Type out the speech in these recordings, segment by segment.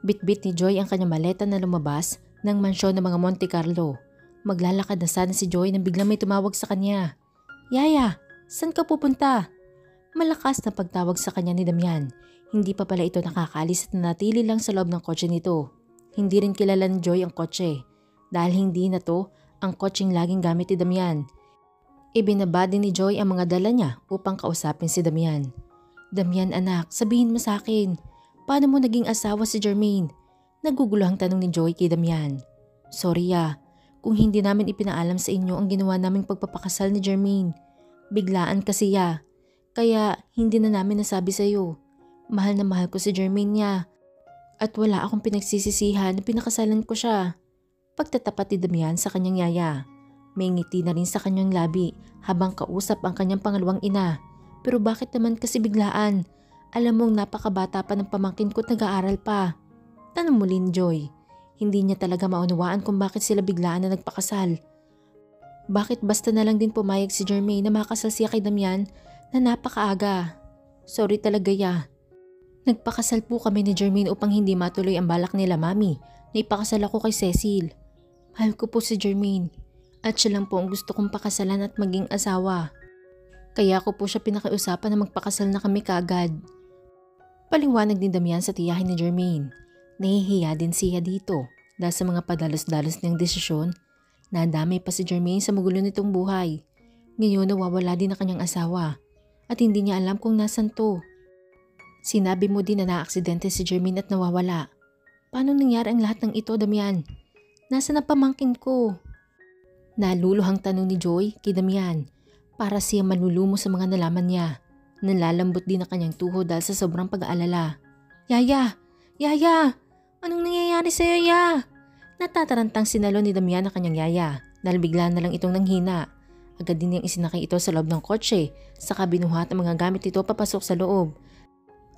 Bitbit ni Joy ang kanyang maleta na lumabas ng mansyon ng mga Monte Carlo. Maglalakad na sana si Joy nang biglang may tumawag sa kanya. Yaya, saan ka pupunta? Malakas na pagtawag sa kanya ni Damian. Hindi pa pala ito nakakaalis at nanatili lang sa loob ng kotse nito. Hindi rin kilala ni Joy ang kotse dahil hindi na to ang kotseng laging gamit ni Damian. Ibinaba din ni Joy ang mga dala niya upang kausapin si Damian. Damian anak, sabihin mo sa akin, paano mo naging asawa si Jermaine? Naguguluhang tanong ni Joy kay Damian. Sorry kung hindi namin ipinaalam sa inyo ang ginawa naming pagpapakasal ni Jermaine. Biglaan kasi kaya hindi na namin nasabi sa iyo. Mahal na mahal ko si Jermaine niya. At wala akong pinagsisisihan na pinakasalan ko siya. Pagtatapat ni Damian sa kanyang yaya. May ngiti na rin sa kanyang labi habang kausap ang kanyang pangalawang ina. Pero bakit naman kasi biglaan? Alam mong napakabata pa ng pamangkin ko at nag-aaral pa. Tanong muli ni Joy. Hindi niya talaga maunawaan kung bakit sila biglaan na nagpakasal. Bakit basta na lang din pumayag si Jermaine na makasal siya kay Damian na napakaaga? Sorry talaga Nagpakasal po kami ni Jermaine upang hindi matuloy ang balak nila mami na ipakasal ako kay Cecil. Mahal ko po si Jermaine at siya lang po ang gusto kong pakasalan at maging asawa. Kaya ko po siya pinakiusapan na magpakasal na kami kaagad. Paliwanag ni Damian sa tiyahin ni Jermaine. Nahihiya din siya dito dahil sa mga padalos-dalos niyang desisyon. Nadamay pa si Jermaine sa magulo nitong buhay. Ngayon nawawala din ang kanyang asawa at hindi niya alam kung nasan to. Sinabi mo din na naaksidente si Jermaine at nawawala. Paano nangyari ang lahat ng ito, Damian? Nasaan ang pamangkin ko? Naluluhang tanong ni Joy kay Damian para siya malulumo sa mga nalaman niya. Nalalambot din ang kanyang tuhod dahil sa sobrang pag-aalala. Yaya! Anong nangyayari sa'yo, Natatarantang sinalo ni Damian ang kanyang yaya dahil bigla na lang itong nanghina. Agad din niyang isinakay ito sa loob ng kotse saka binuhat ang mga gamit nito papasok sa loob.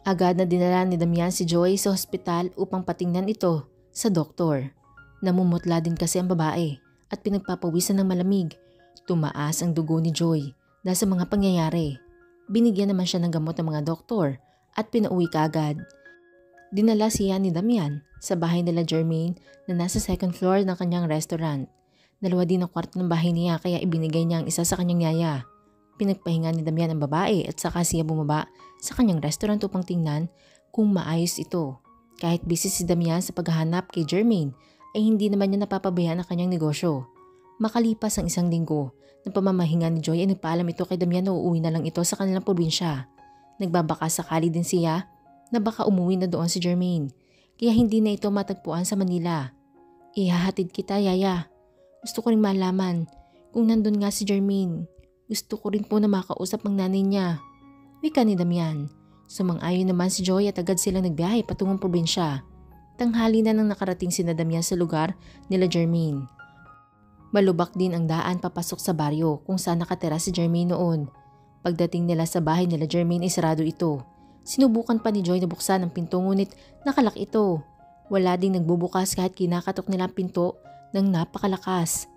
Agad na dinala ni Damian si Joy sa hospital upang patingnan ito sa doktor. Namumutla din kasi ang babae at pinagpapawisan ng malamig. Tumaas ang dugo ni Joy dahil sa mga pangyayari. Binigyan naman siya ng gamot ng mga doktor at pinauwi kaagad. Dinala siya ni Damian sa bahay nila Jermaine na nasa second floor ng kanyang restaurant. Dalawa din ang kwarto ng bahay niya kaya ibinigay niya ang isa sa kanyang yaya. Pinagpahinga ni Damian ang babae at saka siya bumaba sa kanyang restaurant upang tingnan kung maayos ito. Kahit busy si Damian sa paghahanap kay Jermaine ay hindi naman niya napapabayaan ang kanyang negosyo. Makalipas ang isang linggo, ng pamamahinga ni Joy ay nagpaalam ito kay Damian na uuwi na lang ito sa kanilang probinsya. Nagbabaka sakali din siya na baka umuwi na doon si Jermaine kaya hindi na ito matagpuan sa Manila. Ihahatid kita, yaya. Gusto ko rin malaman kung nandun nga si Jermaine. Gusto ko rin po na makausap ang nanay niya. Wika ni Damian. Sumang-ayon naman si Joy at agad silang nagbiyahe patungong probinsya. Tanghali na nang nakarating si Damian sa lugar nila Jermaine. Malubak din ang daan papasok sa baryo kung saan nakatira si Jermaine noon. Pagdating nila sa bahay nila Jermaine ay sarado ito. Sinubukan pa ni Joy na buksan ang pinto ngunit nakalak ito. Wala ding nagbubukas kahit kinakatok nila ang pinto ng napakalakas.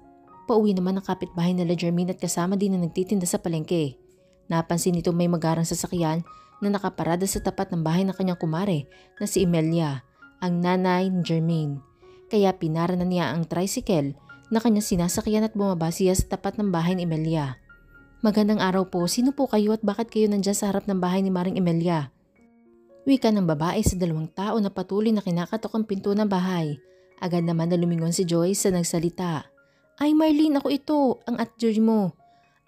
Pauwi naman ang kapitbahay nila Jermaine at kasama din na nagtitinda sa palengke. Napansin nito may magarang sasakyan na nakaparada sa tapat ng bahay ng kanyang kumare na si Emelia, ang nanay ni Jermaine. Kaya pinara na niya ang tricycle na kanyang sinasakyan at bumaba siya sa tapat ng bahay ni Emelia. Magandang araw po, sino po kayo at bakit kayo nandyan sa harap ng bahay ni Maring Emelia? Wika ng babae sa dalawang tao na patuloy na kinakatok ang pinto ng bahay. Agad naman na lumingon si Joy sa nagsalita. Ay Marlene, ako ito, ang Joy mo.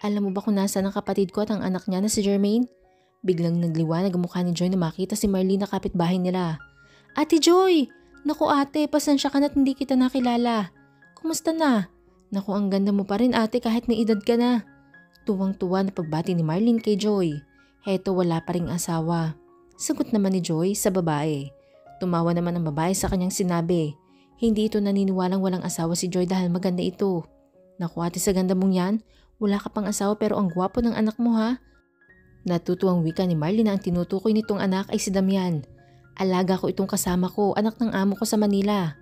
Alam mo ba kung nasaan ang kapatid ko at ang anak niya na si Jermaine? Biglang nagliwanag ang mukha ni Joy na makita si Marlene na kapitbahay nila. Ate Joy! Naku ate, pasensya ka na't hindi kita nakilala. Kumusta na? Naku ang ganda mo pa rin ate kahit may edad ka na. Tuwang-tuwa na pagbati ni Marlene kay Joy. Heto wala pa ring asawa. Sagot naman ni Joy sa babae. Tumawa naman ang babae sa kanyang sinabi. Hindi ito naniniwalang walang asawa si Joy dahil maganda ito. Naku ate sa ganda mong yan, wala ka pang asawa pero ang gwapo ng anak mo ha. Natutuwang wika ni Marlene na ang tinutukoy nitong anak ay si Damian. Alaga ko itong kasama ko, anak ng amo ko sa Manila.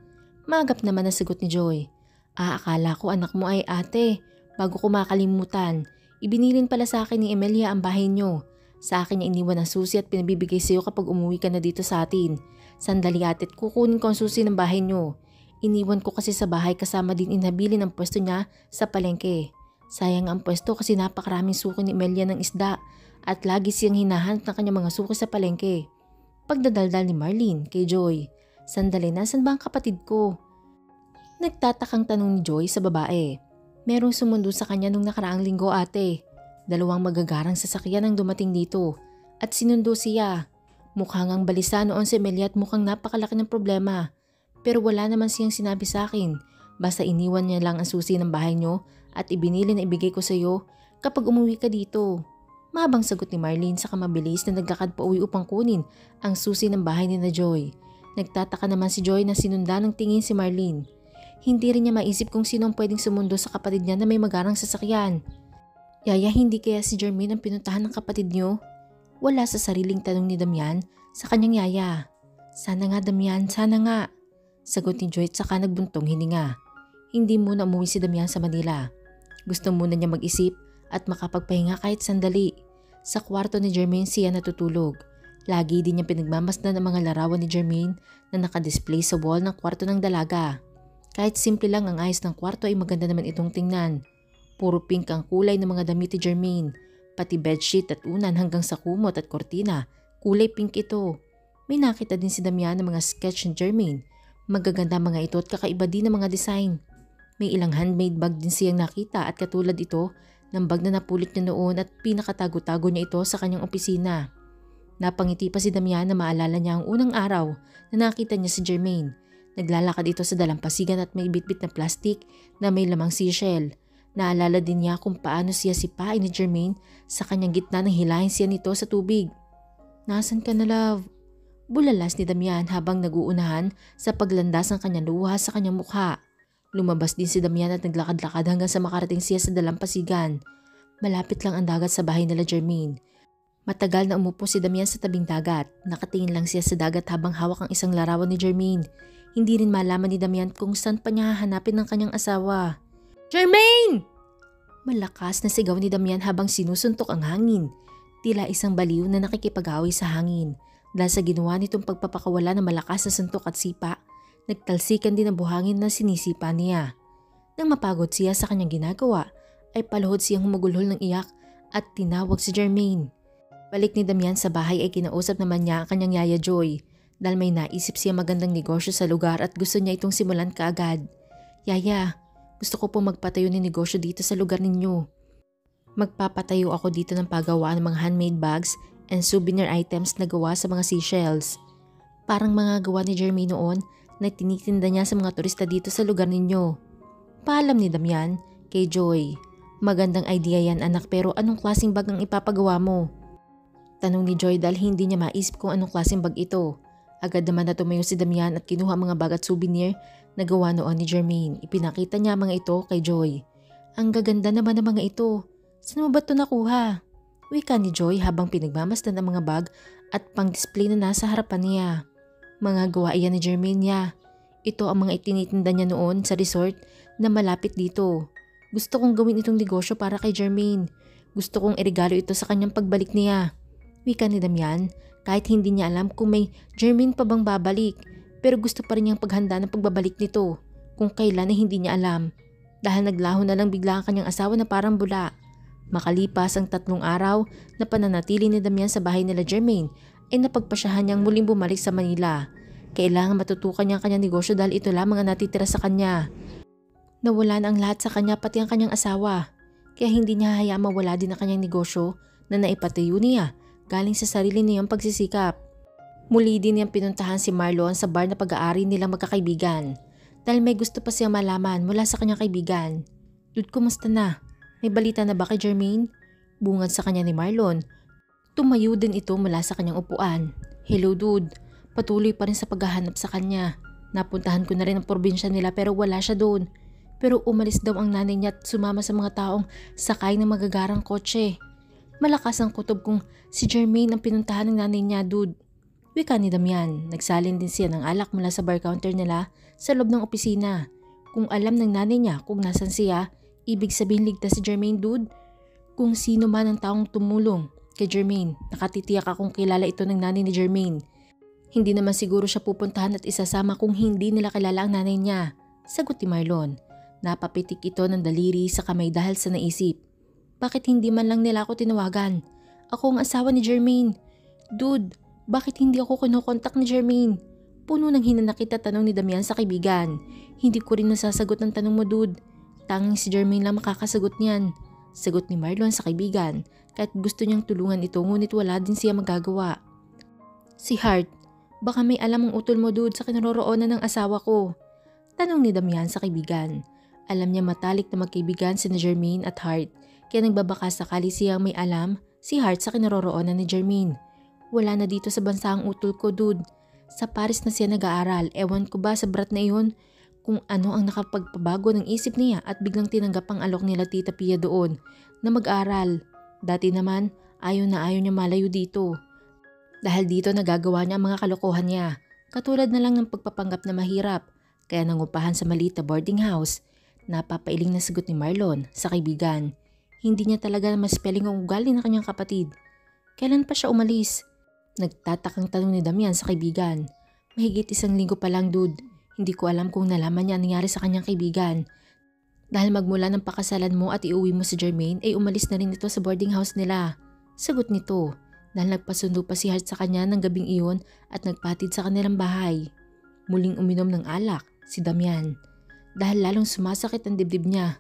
Magap naman ang sagot ni Joy. Akala ko anak mo ay ate. Bago ko makalimutan, ibinilin pala sa akin ni Emelia ang bahay niyo. Sa akin niya iniwan ang susi at pinabibigay sa iyo kapag umuwi ka na dito sa atin. Sandali atit, kukunin ko ang susi ng bahay niyo. Iniwan ko kasi sa bahay kasama din inhabilin ang pwesto niya sa palengke. Sayang ang pwesto kasi napakaraming suki ni Melia ng isda at lagi siyang hinahanap ng kanyang mga suki sa palengke. Pagdadaldal ni Marlene kay Joy. Sandali, nasan ba ang kapatid ko? Nagtatakang tanong ni Joy sa babae. Merong sumundo sa kanya nung nakaraang linggo ate. 2 magagarang sasakyan ang dumating dito at sinundo siya. Mukhang ang balisa noon si Melia at mukhang napakalaki ng problema. Pero wala naman siyang sinabi sa akin. Basta iniwan niya lang ang susi ng bahay niyo at ibinili na ibigay ko sa iyo kapag umuwi ka dito. Mabang sagot ni Marlene saka mabilis na naglakad pa uwi upang kunin ang susi ng bahay ni na Joy. Nagtataka naman si Joy na sinundan ng tingin si Marlene. Hindi rin niya maisip kung sino ang pwedeng sumundo sa kapatid niya na may magarang sasakyan. Yaya, hindi kaya si Jermaine ang pinuntahan ng kapatid niyo? Wala sa sariling tanong ni Damian sa kanyang yaya. Sana nga Damian, sana nga. Sagot ni Joy at saka nagbuntong hininga. Hindi muna umuwi si Damian sa Manila. Gusto muna niya mag-isip at makapagpahinga kahit sandali. Sa kwarto ni Jermaine siya natutulog. Lagi din niya pinagmamasdan ang mga larawan ni Jermaine na nakadisplay sa wall ng kwarto ng dalaga. Kahit simple lang ang ayos ng kwarto ay maganda naman itong tingnan. Puro pink ang kulay ng mga damit ni Jermaine. Pati bedsheet at unan hanggang sa kumot at kortina, kulay pink ito. May nakita din si Damian ng mga sketch ni Jermaine. Magaganda mga ito at kakaiba din ng mga design. May ilang handmade bag din siyang nakita at katulad ito ng bag na napulit niya noon at pinakatago-tago niya ito sa kanyang opisina. Napangiti pa si Damian na maalala niya ang unang araw na nakita niya si Jermaine. Naglalakad ito sa dalampasigan at may bitbit na plastic na may lamang seashell. Naalala din niya kung paano siya sipain ni Jermaine sa kanyang gitna nang hilahin siya nito sa tubig. Nasaan ka na love? Bulalas ni Damian habang naguunahan sa paglandas ng kanyang luha sa kanyang mukha. Lumabas din si Damian at naglakad-lakad hanggang sa makarating siya sa dalampasigan. Malapit lang ang dagat sa bahay nila Jermaine. Matagal na umupo si Damian sa tabing dagat. Nakatingin lang siya sa dagat habang hawak ang isang larawan ni Jermaine. Hindi rin malaman ni Damian kung saan pa niya hahanapin ng kanyang asawa. Jermaine! Malakas na sigaw ni Damian habang sinusuntok ang hangin. Tila isang baliw na nakikipag-away sa hangin. Dahil sa ginawa nitong pagpapakawala ng malakas na suntok at sipa, nagtalsikan din ang buhangin na sinisipa niya. Nang mapagod siya sa kanyang ginagawa, ay paluhod siyang humagulhol ng iyak at tinawag si Jermaine. Balik ni Damian sa bahay ay kinausap naman niya ang kanyang yaya Joy. Dahil may naisip siya magandang negosyo sa lugar at gusto niya itong simulan kaagad. Yaya, gusto ko po magpatayo ng negosyo dito sa lugar ninyo. Magpapatayo ako dito ng paggawaan ng mga handmade bags and souvenir items na gawa sa mga seashells. Parang mga gawa ni Jermaine noon na tinitinda niya sa mga turista dito sa lugar ninyo. Paalam ni Damian kay Joy. Magandang idea yan anak, pero anong klaseng bag ang ipapagawa mo? Tanong ni Joy dahil hindi niya maisip kung anong klaseng bag ito. Agad naman na tumayo si Damian at kinuha mga bag at souvenir na gawa noon ni Jermaine. Ipinakita niya mga ito kay Joy. Ang gaganda naman ng mga ito. Saan mo ba ito nakuha? Wika ni Joy habang pinagmamasdan ang mga bag at pang-display na nasa harapan niya. Mga gawa iyan ni Jermaine niya. Ito ang mga itinitinda niya noon sa resort na malapit dito. Gusto kong gawin itong negosyo para kay Jermaine. Gusto kong iregalo ito sa kanyang pagbalik niya. Wika ni Damian kahit hindi niya alam kung may Jermaine pa bang babalik. Pero gusto pa rin niyang paghanda ng pagbabalik nito kung kailan ay hindi niya alam. Dahil naglaho na lang bigla ang kanyang asawa na parang bula. Makalipas ang 3 araw na pananatili ni Damian sa bahay nila Jermaine ay napagpasyahan niyang muling bumalik sa Manila. Kailangan matutukan niya ang kanyang negosyo dahil ito lamang ang natitira sa kanya. Nawala na ang lahat sa kanya pati ang kanyang asawa. Kaya hindi niya hayaang mawala din ang kanyang negosyo na naipatayo niya galing sa sarili niyang pagsisikap. Muli din niyang pinuntahan si Marlon sa bar na pag-aari nilang magkakaibigan dahil may gusto pa siyang malaman mula sa kanyang kaibigan. Dude, kumusta na? May balita na ba kay Jermaine? Bungad sa kanya ni Marlon. Tumayo din ito mula sa kanyang upuan. Hello dude, patuloy pa rin sa paghahanap sa kanya. Napuntahan ko na rin ang probinsya nila pero wala siya doon. Pero umalis daw ang nanay niya at sumama sa mga taong sakay ng magagarang kotse. Malakas ang kutob kung si Jermaine ang pinuntahan ng nanay niya dude. Wika ni Damian, nagsalin din siya ng alak mula sa bar counter nila sa loob ng opisina. Kung alam ng nanay niya kung nasan siya, ibig sabihin ligtas si Jermaine dude. Kung sino man ang taong tumulong kay Jermaine, nakatitiyak akong kilala ito ng nanay ni Jermaine. Hindi naman siguro siya pupuntahan at isasama kung hindi nila kilala ang nanay niya, sagot ni Marlon. Napapitik ito ng daliri sa kamay dahil sa naisip. Bakit hindi man lang nila ako tinawagan? Ako ang asawa ni Jermaine. Dude, bakit hindi ako kinokontak ni Jermaine? Puno ng hinanakit at tanong ni Damian sa kaibigan. Hindi ko rin nasasagot ang tanong mo, dude. Tanging si Jermaine lang makakasagot niyan. Sagot ni Marlon sa kaibigan. Kahit gusto niyang tulungan ito ngunit wala din siya magagawa. Si Hart, baka may alam ang utol mo, dude, sa kinaroroonan ng asawa ko. Tanong ni Damian sa kaibigan. Alam niya matalik na magkaibigan si Jermaine at Hart. Kaya nagbabaka sakali siyang may alam si Hart sa kinaroroonan ni Jermaine. Wala na dito sa bansa ang utol ko, dude. Sa Paris na siya nag-aaral. Ewan ko ba sa brat na iyon kung ano ang nakapagpabago ng isip niya at biglang tinanggap ang alok nila Tita Pia doon na mag-aral. Dati naman ayaw na ayaw niya malayo dito. Dahil dito nagagawa niya ang mga kalokohan niya. Katulad na lang ng pagpapanggap na mahirap. Kaya nangupahan sa maliit na boarding house. Napapailing na sagot ni Marlon sa kaibigan. Hindi niya talaga maspelling ang ugali ng kanyang kapatid. Kailan pa siya umalis? Nagtatakang tanong ni Damian sa kaibigan. Mahigit 1 linggo pa lang, dude. Hindi ko alam kung nalaman niya ang nangyari sa kanyang kaibigan. Dahil magmula ng pakasalan mo at iuwi mo si Jermaine ay umalis na rin ito sa boarding house nila. Sagot nito. Dahil nagpasundo pa si Hart sa kanya ng gabing iyon at nagpatid sa kanilang bahay. Muling uminom ng alak si Damian. Dahil lalong sumasakit ang dibdib niya.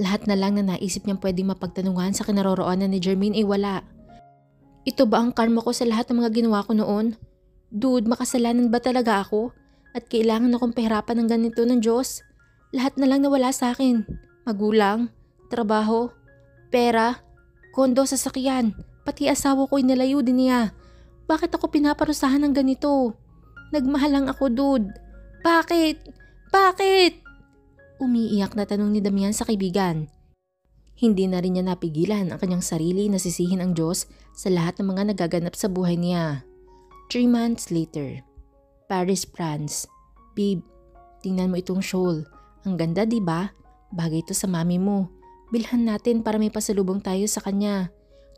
Lahat na lang na naisip niyang pwedeng mapagtanungan sa kinaroroonan ni Jermaine ay wala. Ito ba ang karma ko sa lahat ng mga ginawa ko noon? Dude, makasalanan ba talaga ako? At kailangan akong pahirapan ng ganito ng Diyos? Lahat na lang nawala sa akin. Magulang, trabaho, pera, kondo, sasakyan, pati asawa ko'y nalayo din niya. Bakit ako pinaparusahan ng ganito? Nagmahal lang ako, dude. Bakit? Bakit? Umiiyak na tanong ni Damian sa kaibigan. Hindi na rin niya napigilan ang kanyang sarili na sisihin ang Diyos sa lahat ng mga nagaganap sa buhay niya. 3 months later. Paris, France. Babe, tingnan mo itong shawl. Ang ganda, diba? Bagay ito sa mami mo. Bilhan natin para may pasalubong tayo sa kanya.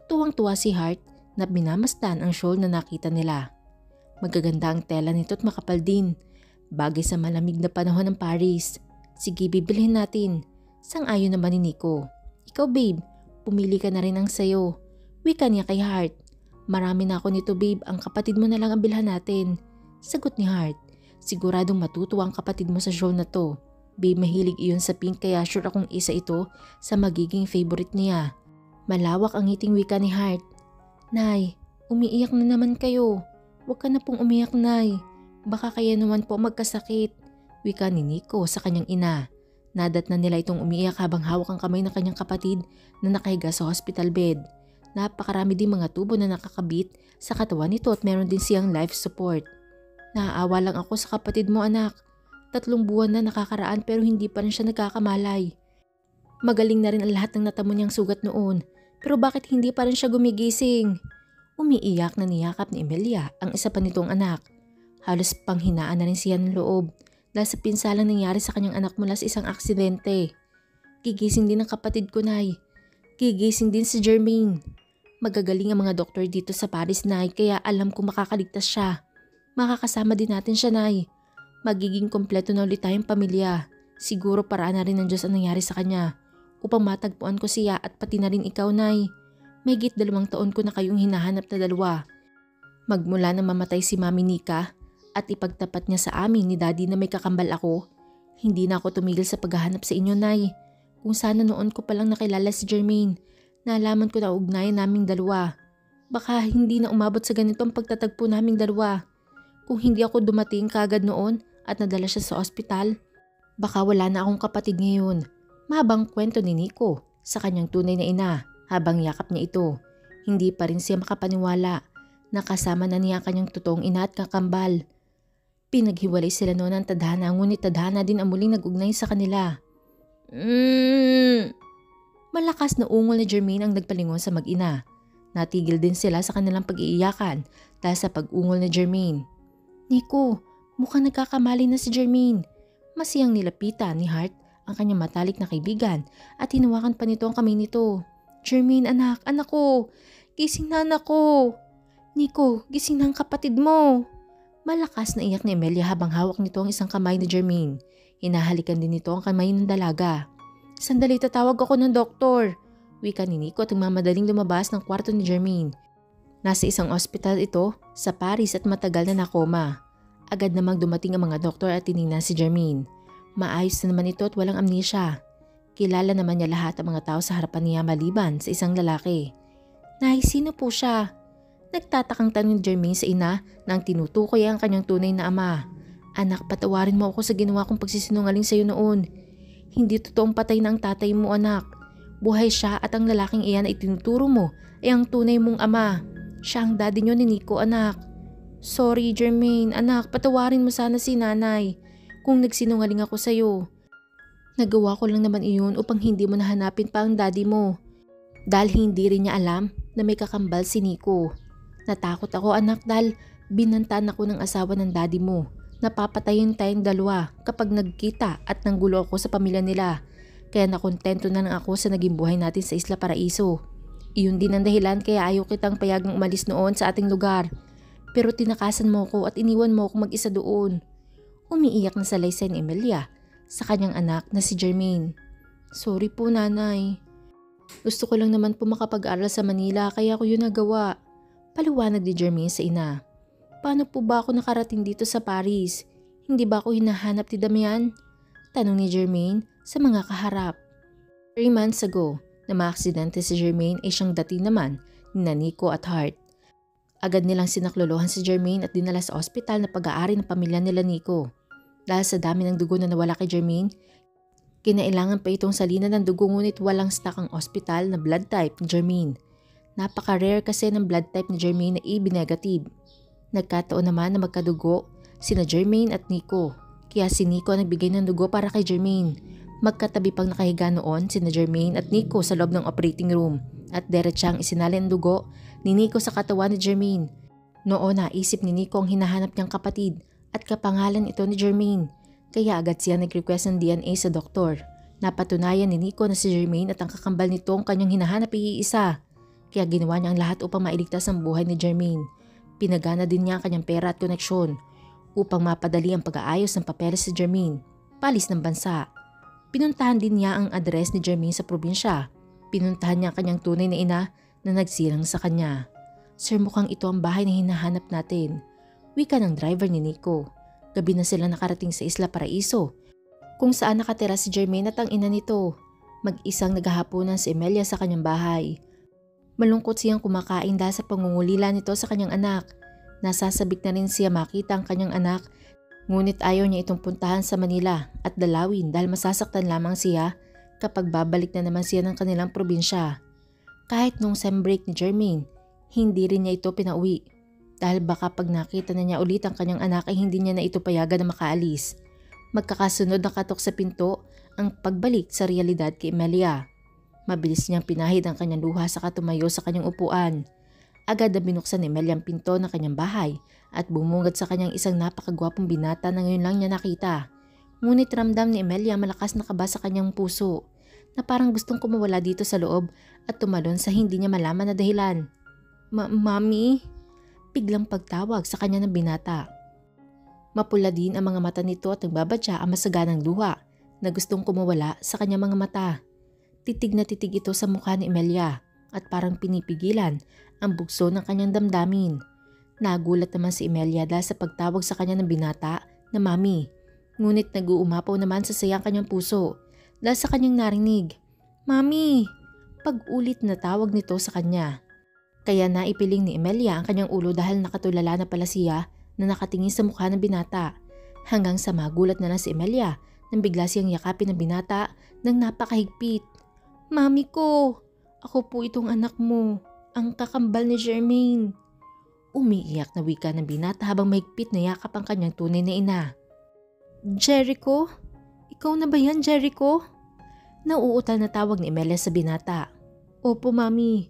Tuwang-tuwa si Hart na minamasdan ang shawl na nakita nila. Magaganda ang tela nito at makapal din. Bagay sa malamig na panahon ng Paris. Sige, bibilhin natin. Sang-ayon naman ni Nico. Ikaw, babe, pumili ka na rin ang sayo. Wika niya kay Hart. Marami na ako nito, babe. Ang kapatid mo na lang ang bilhan natin. Sagot ni Hart. Siguradong matutuwa ang kapatid mo sa show na to. Babe, mahilig iyon sa pink kaya sure akong isa ito sa magiging favorite niya. Malawak ang ngiting wika ni Hart. Nay, umiiyak na naman kayo. Huwag ka na pong umiyak, Nay. Baka kaya naman po magkasakit. Wika ni Nico sa kanyang ina. Nadat na nila itong umiiyak habang hawak ang kamay ng kanyang kapatid na nakahiga sa hospital bed. Napakarami din mga tubo na nakakabit sa katawan nito at meron din siyang life support. Naaawa lang ako sa kapatid mo, anak. 3 buwan na nakakaraan pero hindi pa rin siya nagkakamalay. Magaling na rin ang lahat ng natamo niyang sugat noon. Pero bakit hindi pa rin siya gumigising? Umiiyak na niyakap ni Emilia ang isa pa nitong anak. Halos panghinaan na rin siya ng loob dahil sa pinsalang nangyari sa kanyang anak mula sa isang aksidente. Gigising din ang kapatid ko, Nay. Gigising din si Jermaine. Magagaling ang mga doktor dito sa Paris, Nay, kaya alam ko makakaligtas siya. Makakasama din natin siya, Nay. Magiging kompleto na ulit tayong pamilya. Siguro paraan na rin ng Diyos ang nangyari sa kanya upang matagpuan ko siya at pati na rin ikaw, Nay. Mahigit 2 taon ko na kayong hinahanap na dalawa. Magmula na mamatay si Mami Nika at ipagtapat niya sa amin ni Daddy na may kakambal ako, hindi na ako tumigil sa paghahanap sa inyo, Nay. Kung sana noon ko palang nakilala si Jermaine, nalaman ko na ugnayan naming dalawa. Baka hindi na umabot sa ganito ang pagtatagpo naming dalawa. Kung hindi ako dumating kaagad noon at nadala siya sa ospital, baka wala na akong kapatid ngayon. Mahabang kwento ni Nico sa kanyang tunay na ina habang yakap niya ito. Hindi pa rin siya makapaniwala. Nakasama na niya ang kanyang totoong ina at kakambal. Pinaghiwalay sila noon ng tadhana, ngunit tadhana din ang muling nag-ugnay sa kanila. Malakas na ungol ni Jermaine ang nagpalingon sa mag-ina. Natigil din sila sa kanilang pag-iiyakan dahil sa pag-ungol ni Jermaine. Nico, mukhang nagkakamali na si Jermaine. Masiyang nilapitan ni Hart ang kanyang matalik na kaibigan at hinawakan pa nito ang kamay nito. Jermaine, anak ko, gising na anak ko. Nico, gising na ang kapatid mo. Malakas na iyak ni Emilia habang hawak nito ang isang kamay ni Jermaine. Hinahalikan din nito ang kamay ng dalaga. Sandali, tatawag ako ng doktor. Wika ni Nico at magmamadaling lumabas ng kwarto ni Jermaine. Nasa isang ospital ito sa Paris at matagal na nakoma. Agad namang dumating ang mga doktor at tiningnan si Jermaine. Maayos na naman ito at walang amnesia. Kilala naman niya lahat ang mga tao sa harapan niya maliban sa isang lalaki. Nay, sino po siya? Nagtatakang tanong ni Jermaine sa ina nang tinutukoy ang kanyang tunay na ama. Anak, patawarin mo ako sa ginawa kong pagsisinungaling sa iyo noon. Hindi totoong patay na ang tatay mo, anak. Buhay siya at ang lalaking iyan ay tinuturo mo ay ang tunay mong ama. Siya ang daddy niyo ni Nico, anak. Sorry, Jermaine. Anak, patawarin mo sana si nanay kung nagsinungaling ako sa iyo. Nagawa ko lang naman iyon upang hindi mo nahanapin pa ang daddy mo. Dahil hindi rin niya alam na may kakambal si Nico. Natakot ako, anak, dahil binantaan ako ng asawa ng daddy mo. Napapatayin tayong dalawa kapag nagkita at nanggulo ako sa pamilya nila. Kaya nakontento na lang ako sa naging buhay natin sa Isla Paraiso. Iyon din ang dahilan kaya ayaw kitang payagang umalis noon sa ating lugar. Pero tinakasan mo ko at iniwan mo ako mag-isa doon. Umiiyak na salaysay ni Emilia sa kanyang anak na si Jermaine. Sorry po, nanay. Gusto ko lang naman po makapag-aral sa Manila kaya ko yun nagawa. Paliwanag ni Jermaine sa ina. Paano po ba ako nakarating dito sa Paris? Hindi ba ako hinahanap ni Damian? Tanong ni Jermaine sa mga kaharap. 3 months ago na maaksidente si Jermaine ay siyang dati naman ni Nico at Hart. Agad nilang sinaklolohan si Jermaine at dinala sa ospital na pag-aari ng pamilya nila Nico. Dahil sa dami ng dugo na nawala kay Jermaine, kinailangan pa itong salina ng dugo ngunit walang stock ang ospital na blood type ni Jermaine. Napaka-rare kasi ng blood type ni Jermaine na AB negative. Nagkataon naman na magkadugo sina Jermaine at Nico. Kaya si Nico ang nagbigay ng dugo para kay Jermaine. Magkatabi pang nakahiga noon sina Jermaine at Nico sa loob ng operating room at diretsang isinalin ang dugo ni Nico sa katawan ni Jermaine. Noon naisip ni Nico ang hinahanap niyang kapatid at kapangalan ito ni Jermaine. Kaya agad siya nag-request ng DNA sa doktor. Napatunayan ni Nico na si Jermaine at ang kakambal nito ang kanyang hinahanap ay iisa. Kaya ginawa niya ang lahat upang mailigtas ang buhay ni Jermaine. Pinagana din niya ang kanyang pera at koneksyon upang mapadali ang pag-aayos ng papeles si Jermaine, palis ng bansa. Pinuntahan din niya ang address ni Jermaine sa probinsya. Pinuntahan niya ang kanyang tunay na ina na nagsilang sa kanya. Sir, mukhang ito ang bahay na hinahanap natin. Wika ng driver ni Nico. Gabi na sila nakarating sa Isla Paraiso, kung saan nakatira si Jermaine at ang ina nito. Mag-isang naghahaponan si Emilia sa kanyang bahay. Malungkot siyang kumakain dahil sa pangungulila nito sa kanyang anak. Nasasabik na rin siya makita ang kanyang anak, ngunit ayaw niya itong puntahan sa Manila at dalawin dahil masasaktan lamang siya kapag babalik na naman siya ng kanilang probinsya. Kahit nung sem break ni Jermaine, hindi rin niya ito pinauwi dahil baka pag nakita na niya ulit ang kanyang anak ay hindi niya na ito payagan na makaalis. Magkakasunod na katok sa pinto ang pagbalik sa realidad kay Emilia. Mabilis niyang pinahid ang kanyang luha sa tumayo sa kanyang upuan. Agad na binuksan ni Emilia ang pinto ng kanyang bahay at bumungad sa kanyang isang napakagwapong binata na ngayon lang niya nakita. Ngunit ramdam ni Emilia malakas na kaba sa kanyang puso na parang gustong kumawala dito sa loob at tumalon sa hindi niya malaman na dahilan. Mami? Biglang pagtawag sa kanya ng binata. Mapula din ang mga mata nito at nagbabadya ang masaganang luha na gustong kumawala sa kanyang mga mata. Titig na titig ito sa mukha ni Emilia at parang pinipigilan ang bugso ng kanyang damdamin. Nagulat naman si Emilia dahil sa pagtawag sa kanya ng binata na mami. Ngunit nag-uumapaw naman sa saya ang kanyang puso dahil sa kanyang narinig. Mami! Pag-ulit na tawag nito sa kanya. Kaya naipiling ni Emilia ang kanyang ulo dahil nakatulala na pala siya na nakatingin sa mukha ng binata. Hanggang sa magulat na lang si Emilia nang bigla siyang yakapin ng binata ng napakahigpit. Mami ko! Ako po itong anak mo, ang kakambal ni Jermaine. Umiiyak na wika ng binata habang mahigpit na yakap ang kanyang tunay na ina. Jericho? Ikaw na ba yan, Jericho? Nauutal na tawag ni Emilia sa binata. Opo, mami.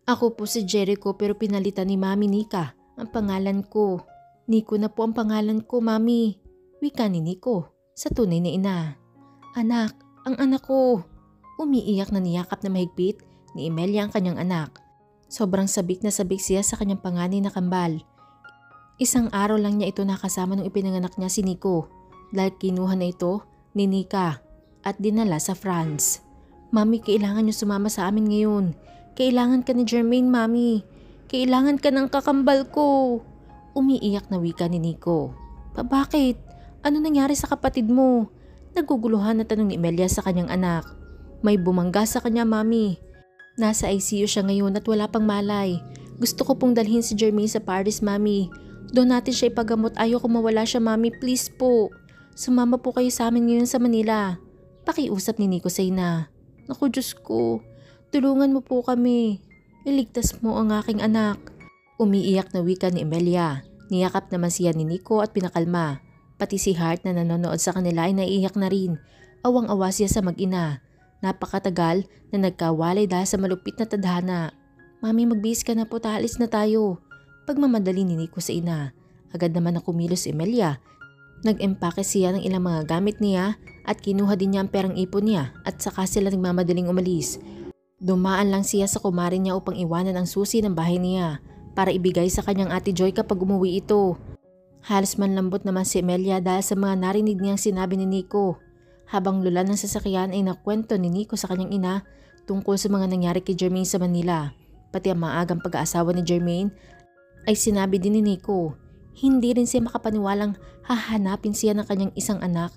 Ako po si Jericho pero pinalitan ni Mami Nika ang pangalan ko. Nico na po ang pangalan ko, mami. Wika ni Nico sa tunay na ina. Anak, ang anak ko. Umiiyak na niyakap na mahigpit ni Emilia ang kanyang anak. Sobrang sabik na sabik siya sa kanyang panganay na kambal. Isang araw lang niya ito nakasama nung ipinanganak niya si Nico dahil kinuha na ito ni Nika at dinala sa France. Mami, kailangan niyo sumama sa amin ngayon. Kailangan ka ni Jermaine, Mami. Kailangan ka ng kakambal ko. Umiiyak na wika ni Nico. Bakit? Ano nangyari sa kapatid mo? Naguguluhan na tanong ni Emilia sa kanyang anak. May bumangga sa kanya, Mami. Nasa ICU siya ngayon at wala pang malay. Gusto ko pong dalhin si Jermaine sa Paris, Mami. Doon natin siya ipagamot. Ayoko mawala siya, Mami. Please po. Sumama po kayo sa amin ngayon sa Manila. Pakiusap ni Nico sa ina. Naku, Diyos ko. Tulungan mo po kami. Iligtas mo ang aking anak. Umiiyak na wika ni Emilia. Niyakap naman siya ni Nico at pinakalma. Pati si Hart na nanonood sa kanila ay naiiyak na rin. Awang-awa siya sa mag-ina. Napakatagal na nagkawalay dahil sa malupit na tadhana. Mami, magbihis ka na po, talis na tayo. Pagmamadali ni Nico sa ina. Agad naman na kumilos si Emilia. Nag-empake siya ng ilang mga gamit niya at kinuha din niya ang perang ipon niya at saka sila nagmamadaling umalis. Dumaan lang siya sa kumari niya upang iwanan ang susi ng bahay niya para ibigay sa kanyang ate Joy kapag umuwi ito. Halos manlambot naman si Emilia dahil sa mga narinig niyang sinabi ni Nico. Habang lula ng sasakyan ay nakwento ni Nico sa kanyang ina tungkol sa mga nangyari kay Jermaine sa Manila. Pati ang maagang pag-aasawa ni Jermaine ay sinabi din ni Nico. Hindi rin siya makapaniwalang hahanapin siya ng kanyang isang anak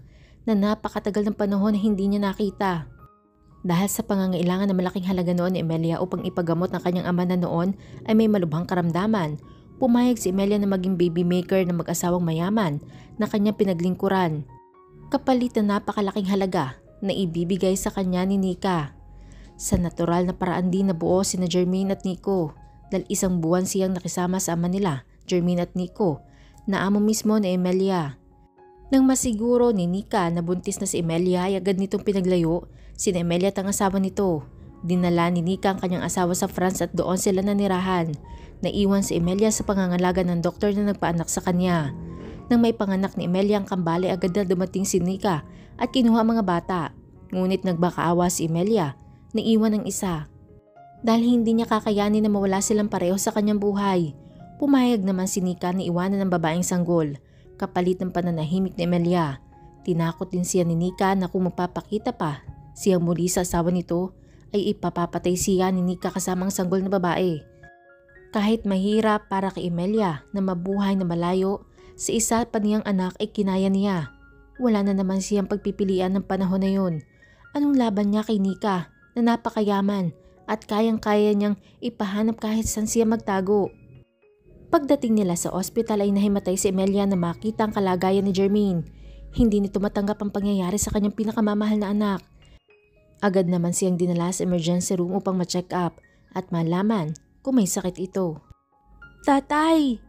na napakatagal ng panahon na hindi niya nakita. Dahil sa pangangailangan na malaking halaga noon ni Emilia upang ipagamot ng kanyang ama na noon ay may malubhang karamdaman, pumayag si Emilia na maging baby maker ng mag-asawang mayaman na kanyang pinaglingkuran. Kapalit na napakalaking halaga na ibibigay sa kanya ni Nika. Sa natural na paraan din nabuo sina Jermaine at Nico dahil isang buwan siyang nakisama sa ama nila, Jermaine at Nico, na amo mismo ni Emilia. Nang masiguro ni Nika na buntis na si Emilia ay agad nitong pinaglayo sina Emilia at ang asawa nito. Dinala ni Nika ang kanyang asawa sa France at doon sila nanirahan. Naiwan si Emilia sa pangangalaga ng doktor na nagpaanak sa kanya. Nang may panganak ni Emilia ang kambale, agad na dumating si Nika at kinuha ang mga bata. Ngunit nagbakaawa si Emilia, naiwan ang isa. Dahil hindi niya kakayanin na mawala silang pareho sa kanyang buhay. Pumayag naman si Nika na iwanan ng babaeng sanggol, kapalit ng pananahimik ni Emilia. Tinakot din siya ni Nika na kung magpapakita pa siyang muli sa asawa nito ay ipapapatay siya ni Nika kasamang sanggol na babae. Kahit mahirap para kay Emilia na mabuhay na malayo sa isa pa niyang anak ay kinaya niya. Wala na naman siyang pagpipilian ng panahon na yun. Anong laban niya kay Nika na napakayaman at kayang-kaya niyang ipahanap kahit saan siya magtago? Pagdating nila sa ospital ay nahimatay si Emilia na makita ang kalagayan ni Jermaine. Hindi nito matanggap ang pangyayari sa kanyang pinakamamahal na anak. Agad naman siyang dinala sa emergency room upang ma-check up at malaman kung may sakit ito. Tatay!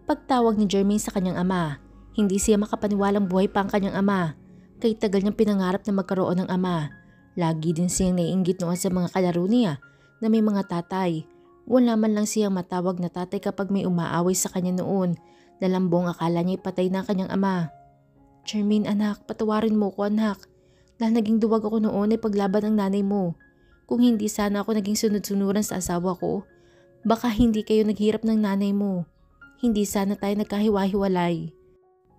Pagtawag ni Jermaine sa kanyang ama, hindi siya makapaniwalang buhay pa ang kanyang ama. Kay tagal niyang pinangarap na magkaroon ng ama. Lagi din siyang naiinggit noon sa mga kalaro niya na may mga tatay. Wala man lang siyang matawag na tatay kapag may umaaway sa kanya noon. Dalambong akala niya ipatay na kanyang ama. Jermaine anak, patawarin mo ko anak. Dahil naging duwag ako noon ay paglaban ng nanay mo. Kung hindi sana ako naging sunod-sunuran sa asawa ko, baka hindi kayo naghirap ng nanay mo. Hindi sana tayo nagkahiwa-hiwalay.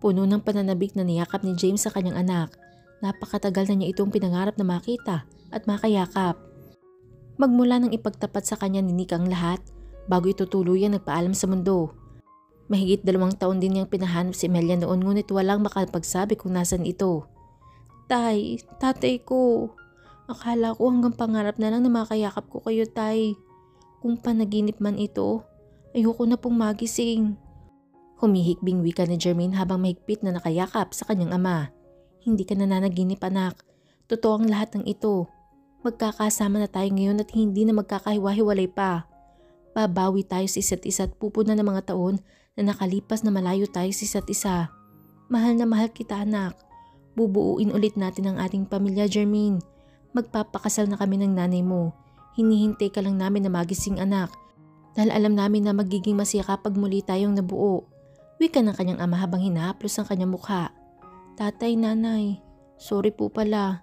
Puno ng pananabik na niyakap ni James sa kanyang anak. Napakatagal na niya itong pinangarap na makita at makayakap. Magmula nang ipagtapat sa kanya ni Nika ang lahat, bago ito tuluyang nagpaalam sa mundo. Mahigit 2 taon din niyang pinahanap si Emilia noon ngunit walang makapagsabi kung nasan ito. Tay, tatay ko. Akala ko hanggang pangarap na lang na makayakap ko kayo, tay. Kung panaginip man ito, ayoko na pong magising. Humihikbing wika ni Jermaine habang mahigpit na nakayakap sa kanyang ama. Hindi ka nananaginip anak. Totoo ang lahat ng ito. Magkakasama na tayo ngayon at hindi na magkakahiwa-hiwalay pa. Babawi tayo sa isa't isa at pupuna ng mga taon na nakalipas na malayo tayo sa isa't isa. Mahal na mahal kita anak. Bubuuin ulit natin ang ating pamilya, Jermaine. Magpapakasal na kami ng nanay mo. Hinihintay ka lang namin na magising anak. Dahil alam namin na magiging masaya kapag muli tayong nabuo. Wika ng kanyang ama habang hinahaplos ang kanyang mukha. Tatay, nanay, sorry po pala.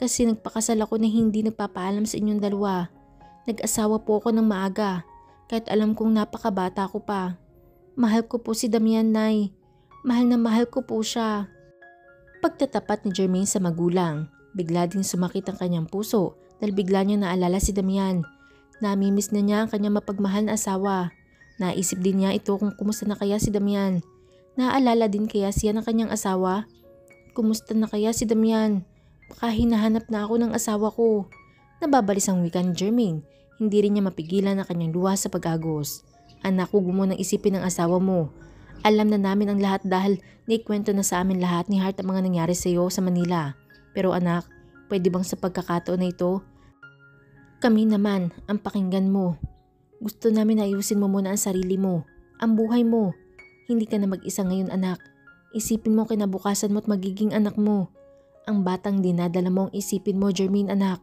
Kasi nagpakasal ako na hindi nagpapaalam sa inyong dalawa. Nag-asawa po ako ng maaga, kahit alam kong napakabata ko pa. Mahal ko po si Damian, Nay. Mahal na mahal ko po siya. Pagtatapat ni Jermaine sa magulang, bigla ding sumakit ang kanyang puso dahil bigla niya naalala si Damian. Namimiss na niya ang kanyang mapagmahal na asawa. Naisip din niya ito kung kumusta na kaya si Damian. Naaalala din kaya siya ng kanyang asawa? Kumusta na kaya si Damian? Baka hinahanap na ako ng asawa ko. Nababalis ang wika ni Jermaine. Hindi rin niya mapigilan ang kanyang luha sa pag-agos. Anak, huwag mo nang isipin ang asawa mo. Alam na namin ang lahat dahil naikwento na sa amin lahat ni Hart ang mga nangyari sa iyo sa Manila. Pero anak, pwede bang sa pagkakataon na ito? Kami naman ang pakinggan mo. Gusto namin na ayusin mo muna ang sarili mo, ang buhay mo. Hindi ka na mag-isa ngayon, anak. Isipin mo kinabukasan mo at magiging anak mo. Ang batang dinadala mo ang isipin mo, Jermaine, anak.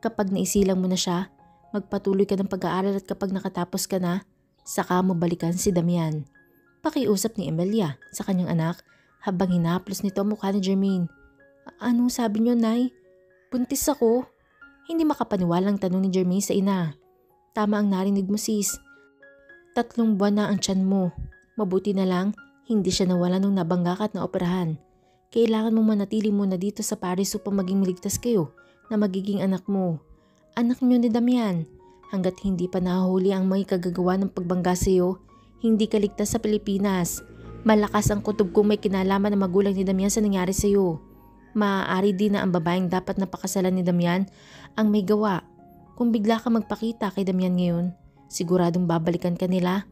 Kapag naisilang mo na siya, magpatuloy ka ng pag-aaral at kapag nakatapos ka na, saka mo balikan si Damian. Pakiusap ni Emilia sa kanyang anak habang hinaplos nito ang mukha ni Jermaine. Anong sabi niyo, Nay? Buntis ako? Hindi makapaniwalang tanong ni Jermaine sa ina. Tama ang narinig mo, sis. 3 buwan na ang tiyan mo. Mabuti na lang, hindi siya nawala nung nabangga ka at naoperahan. Kailangan mong manatili muna dito sa Paris upang maging maligtas kayo na magiging anak mo. Anak niyo ni Damian. Hanggat hindi pa nahuli ang may kagagawa ng pagbangga sa iyo, hindi ka ligtas sa Pilipinas. Malakas ang kutob kung may kinalaman ng magulang ni Damian sa nangyari sa iyo. Maaari din na ang babaeng dapat napakasalan ni Damian ang may gawa. Kung bigla ka magpakita kay Damian ngayon, siguradong babalikan ka nila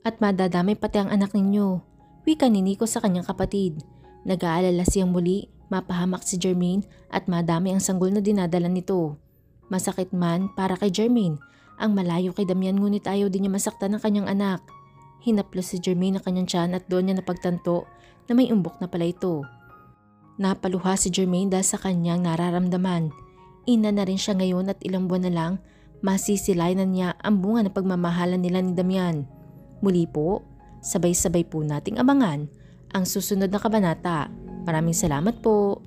at madadamay pati ang anak ninyo. Wika ni Nico sa kanyang kapatid. Nag-aalala siyang muli, mapahamak si Jermaine at madami ang sanggol na dinadala nito. Masakit man para kay Jermaine ang malayo kay Damian ngunit ayaw din niya masaktan ng kanyang anak. Hinaplos si Jermaine ang kanyang tiyan at doon niya napagtanto na may umbok na pala ito. Napaluha si Jermaine dahil sa kanyang nararamdaman. Ina na rin siya ngayon at ilang buwan na lang masisilayan niya ang bunga ng pagmamahalan nila ni Damian. Muli po, sabay-sabay po nating abangan ang susunod na kabanata. Maraming salamat po.